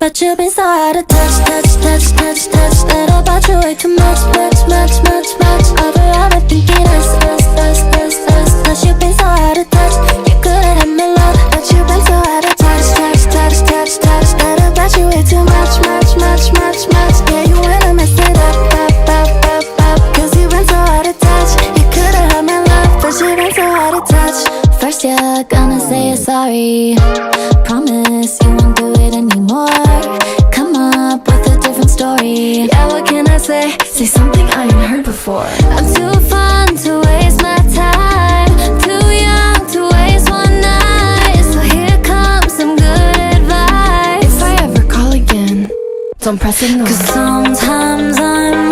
But you've been so out of touch, touch, touch, touch, touch. That about you way too much, much, much, much, much. Overall, I'm thinking us. Cause you've been so out of touch. You could've had my love, but you've been so out of touch, touch, touch, touch, touch. That about you way too much, much, much, much, much. Yeah, you wanna mess it up, up, up, up, up. Cause you've been so out of touch. You could've had my love, but you've been so out of touch. First you're gonna say you're sorry. Promise you won't do it anymore. Come up with a different story. Yeah, what can I say? Say something I ain't heard before. I'm too fun to waste my time. Too young to waste one night. So here comes some good advice. If I ever call again, don't press ignore. Cause sometimes I'm